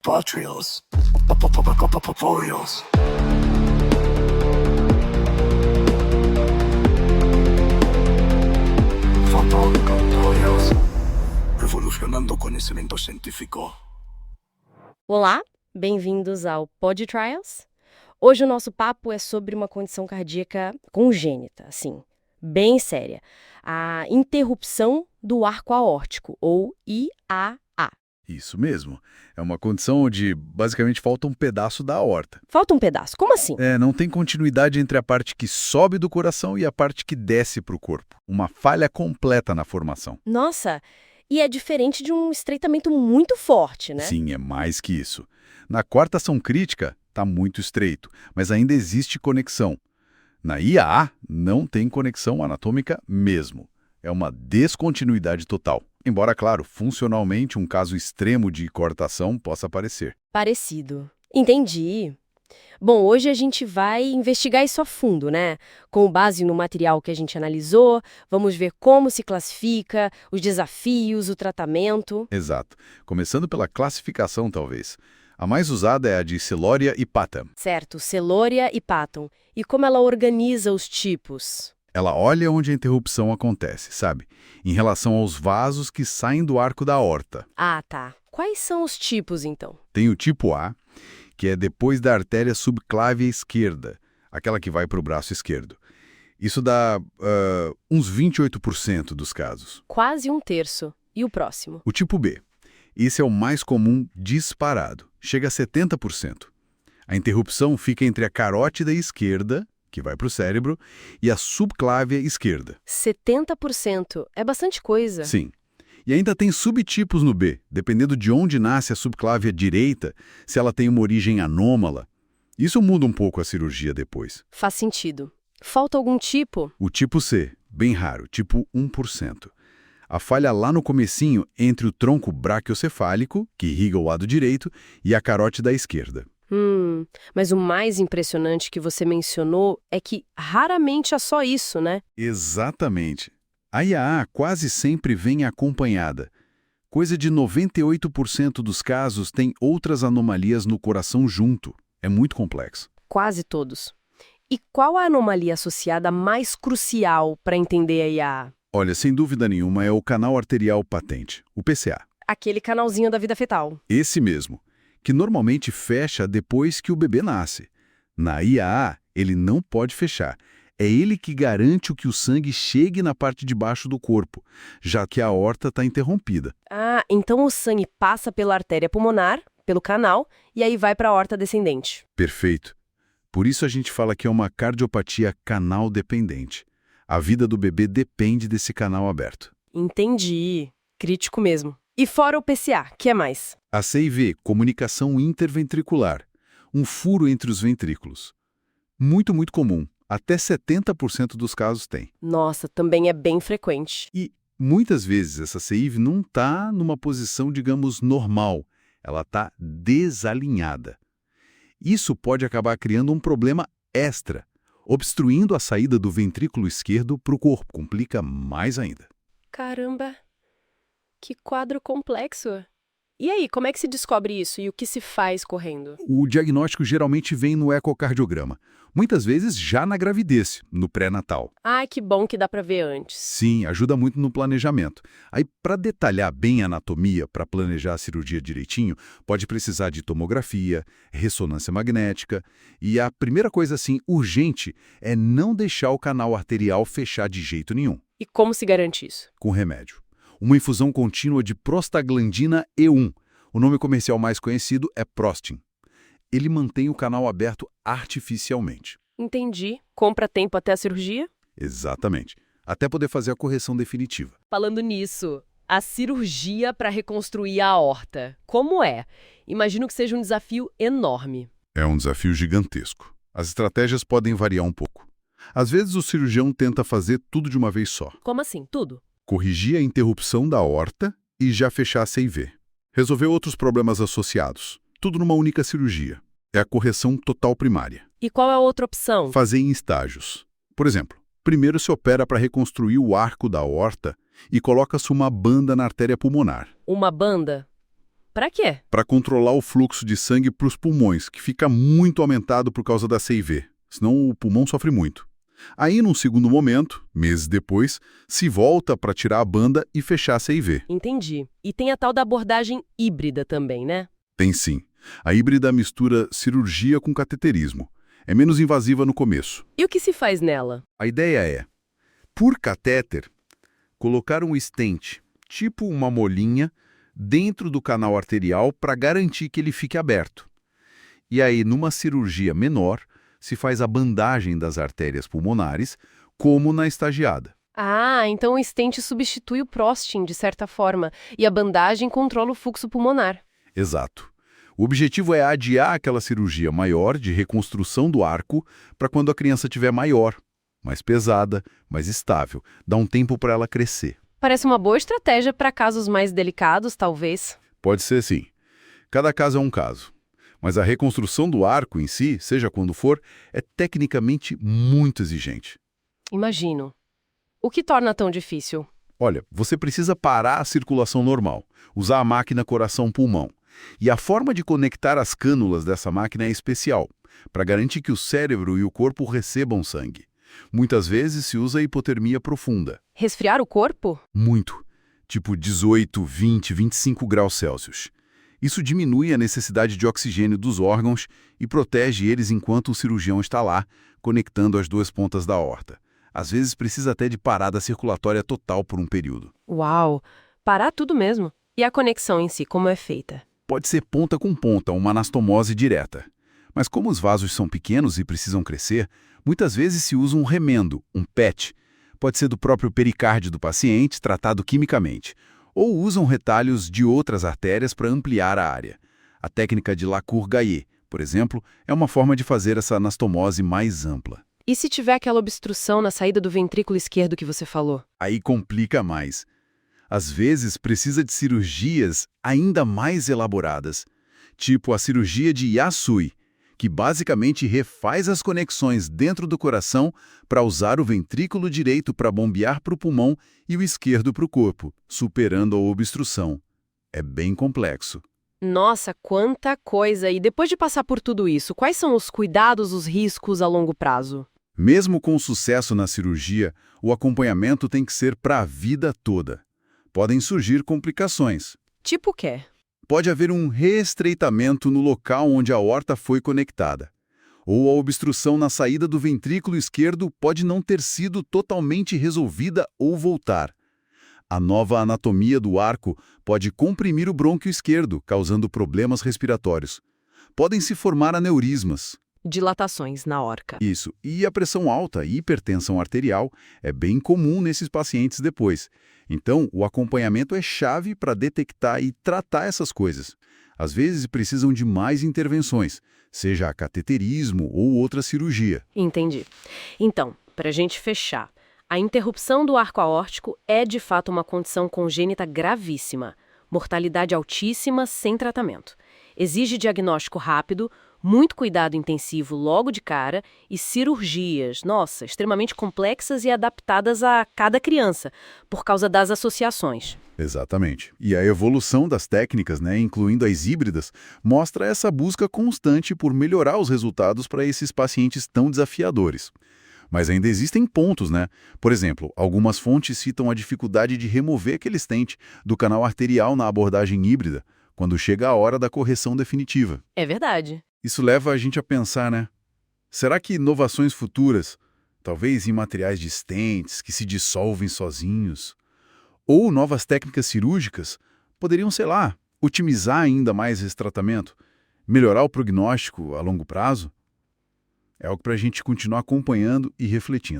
Patrios. Poyos. Fotocontroles. Revolucionando conhecimento científico. Olá, bem-vindos ao Pod Trials. Hoje o nosso papo é sobre uma condição cardíaca congênita, assim, bem séria. A interrupção do arco aórtico, ou IAA. Isso mesmo. É uma condição onde basicamente falta um pedaço da aorta. Falta um pedaço, como assim? Não tem continuidade entre a parte que sobe do coração e a parte que desce para o corpo. Uma falha completa na formação. Nossa, e é diferente de um estreitamento muito forte, né? Sim, é mais que isso. Na quarta ação crítica, está muito estreito, mas ainda existe conexão. Na IAA, não tem conexão anatômica mesmo. É uma descontinuidade total. Embora, claro, funcionalmente um caso extremo de cortação possa aparecer. Parecido. Entendi. Bom, hoje a gente vai investigar isso a fundo, né? Com base no material que a gente analisou, vamos ver como se classifica, os desafios, o tratamento. Exato. Começando pela classificação, talvez. A mais usada é a de Celoria e Patton. Certo, Celoria e Patton. E como ela organiza os tipos? Ela olha onde a interrupção acontece, sabe? Em relação aos vasos que saem do arco da aorta. Ah, tá. Quais são os tipos, então? Tem o tipo A, que é depois da artéria subclávia esquerda, aquela que vai para o braço esquerdo. Isso dá uns 28% dos casos. Quase um terço. E o próximo? O tipo B. Esse é o mais comum disparado. Chega a 70%. A interrupção fica entre a carótida esquerda, que vai para o cérebro, e a subclávia esquerda. 70%. É bastante coisa. Sim. E ainda tem subtipos no B, dependendo de onde nasce a subclávia direita, se ela tem uma origem anômala. Isso muda um pouco a cirurgia depois. Faz sentido. Falta algum tipo? O tipo C, bem raro, tipo 1%. A falha lá no comecinho entre o tronco braquiocefálico, que irriga o lado direito, e a carótida esquerda. Mas o mais impressionante que você mencionou é que raramente é só isso, né? Exatamente. A IAA quase sempre vem acompanhada. Coisa de 98% dos casos tem outras anomalias no coração junto. É muito complexo. Quase todos. E qual a anomalia associada mais crucial para entender a IAA? Olha, sem dúvida nenhuma é o canal arterial patente, o PCA. Aquele canalzinho da vida fetal. Esse mesmo, que normalmente fecha depois que o bebê nasce. Na IAA, ele não pode fechar. É ele que garante que o sangue chegue na parte de baixo do corpo, já que a aorta está interrompida. Ah, então o sangue passa pela artéria pulmonar, pelo canal, e aí vai para a aorta descendente. Perfeito. Por isso a gente fala que é uma cardiopatia canal dependente. A vida do bebê depende desse canal aberto. Entendi. Crítico mesmo. E fora o PCA, que é mais? A CIV, comunicação interventricular, um furo entre os ventrículos. Muito comum. Até 70% dos casos tem. Nossa, também é bem frequente. E muitas vezes essa CIV não está numa posição, digamos, normal. Ela está desalinhada. Isso pode acabar criando um problema extra, obstruindo a saída do ventrículo esquerdo para o corpo. Complica mais ainda. Caramba, que quadro complexo. E aí, como é que se descobre isso e o que se faz correndo? O diagnóstico geralmente vem no ecocardiograma. Muitas vezes já na gravidez, no pré-natal. Ai, que bom que dá pra ver antes. Sim, ajuda muito no planejamento. Aí, para detalhar bem a anatomia, para planejar a cirurgia direitinho, pode precisar de tomografia, ressonância magnética. E a primeira coisa, assim, urgente, é não deixar o canal arterial fechar de jeito nenhum. E como se garante isso? Com remédio. Uma infusão contínua de prostaglandina E1. O nome comercial mais conhecido é Prostin. Ele mantém o canal aberto artificialmente. Entendi. Compra tempo até a cirurgia? Exatamente. Até poder fazer a correção definitiva. Falando nisso, a cirurgia para reconstruir a aorta, como é? Imagino que seja um desafio enorme. É um desafio gigantesco. As estratégias podem variar um pouco. Às vezes o cirurgião tenta fazer tudo de uma vez só. Como assim? Tudo? Corrigir a interrupção da aorta e já fechar a CIV. Resolver outros problemas associados. Tudo numa única cirurgia. É a correção total primária. E qual é a outra opção? Fazer em estágios. Por exemplo, primeiro se opera para reconstruir o arco da aorta e coloca-se uma banda na artéria pulmonar. Uma banda? Pra quê? Para controlar o fluxo de sangue para os pulmões, que fica muito aumentado por causa da CIV, senão o pulmão sofre muito. Aí, num segundo momento, meses depois, se volta para tirar a banda e fechar a CIV. Entendi. E tem a tal da abordagem híbrida também, né? Tem sim. A híbrida mistura cirurgia com cateterismo. É menos invasiva no começo. E o que se faz nela? A ideia é, por catéter, colocar um stent, tipo uma molinha, dentro do canal arterial para garantir que ele fique aberto. E aí, numa cirurgia menor, se faz a bandagem das artérias pulmonares, como na estagiada. Ah, então o stent substitui o próstin, de certa forma, e a bandagem controla o fluxo pulmonar. Exato. O objetivo é adiar aquela cirurgia maior de reconstrução do arco para quando a criança estiver maior, mais pesada, mais estável. Dá um tempo para ela crescer. Parece uma boa estratégia para casos mais delicados, talvez. Pode ser sim. Cada caso é um caso. Mas a reconstrução do arco em si, seja quando for, é tecnicamente muito exigente. Imagino. O que torna tão difícil? Olha, você precisa parar a circulação normal, usar a máquina coração-pulmão. E a forma de conectar as cânulas dessa máquina é especial, para garantir que o cérebro e o corpo recebam sangue. Muitas vezes se usa hipotermia profunda. Resfriar o corpo? Muito. Tipo 18, 20, 25 graus Celsius. Isso diminui a necessidade de oxigênio dos órgãos e protege eles enquanto o cirurgião está lá, conectando as duas pontas da aorta. Às vezes precisa até de parada circulatória total por um período. Uau! Parar tudo mesmo. E a conexão em si, como é feita? Pode ser ponta com ponta, uma anastomose direta. Mas como os vasos são pequenos e precisam crescer, muitas vezes se usa um remendo, um PET. Pode ser do próprio pericárdio do paciente, tratado quimicamente. Ou usam retalhos de outras artérias para ampliar a área. A técnica de Lacour-Gaillet, por exemplo, é uma forma de fazer essa anastomose mais ampla. E se tiver aquela obstrução na saída do ventrículo esquerdo que você falou? Aí complica mais. Às vezes precisa de cirurgias ainda mais elaboradas, tipo a cirurgia de Yasui, que basicamente refaz as conexões dentro do coração para usar o ventrículo direito para bombear para o pulmão e o esquerdo para o corpo, superando a obstrução. É bem complexo. Nossa, quanta coisa! E depois de passar por tudo isso, quais são os cuidados, os riscos a longo prazo? Mesmo com sucesso na cirurgia, o acompanhamento tem que ser para a vida toda. Podem surgir complicações. Tipo o quê? Pode haver um reestreitamento no local onde a aorta foi conectada. Ou a obstrução na saída do ventrículo esquerdo pode não ter sido totalmente resolvida ou voltar. A nova anatomia do arco pode comprimir o brônquio esquerdo, causando problemas respiratórios. Podem se formar aneurismas. Dilatações na orca. Isso. E a pressão alta e hipertensão arterial é bem comum nesses pacientes depois. Então, o acompanhamento é chave para detectar e tratar essas coisas. Às vezes precisam de mais intervenções, seja cateterismo ou outra cirurgia. Entendi. Então, para a gente fechar, a interrupção do arco aórtico é de fato uma condição congênita gravíssima. Mortalidade altíssima sem tratamento. Exige diagnóstico rápido, muito cuidado intensivo logo de cara e cirurgias, extremamente complexas e adaptadas a cada criança, por causa das associações. Exatamente. E a evolução das técnicas, incluindo as híbridas, mostra essa busca constante por melhorar os resultados para esses pacientes tão desafiadores. Mas ainda existem pontos, Por exemplo, algumas fontes citam a dificuldade de remover aquele stent do canal arterial na abordagem híbrida, quando chega a hora da correção definitiva. É verdade. Isso leva a gente a pensar, será que inovações futuras, talvez em materiais de stents que se dissolvem sozinhos, ou novas técnicas cirúrgicas, poderiam, otimizar ainda mais esse tratamento, melhorar o prognóstico a longo prazo? É algo para a gente continuar acompanhando e refletindo.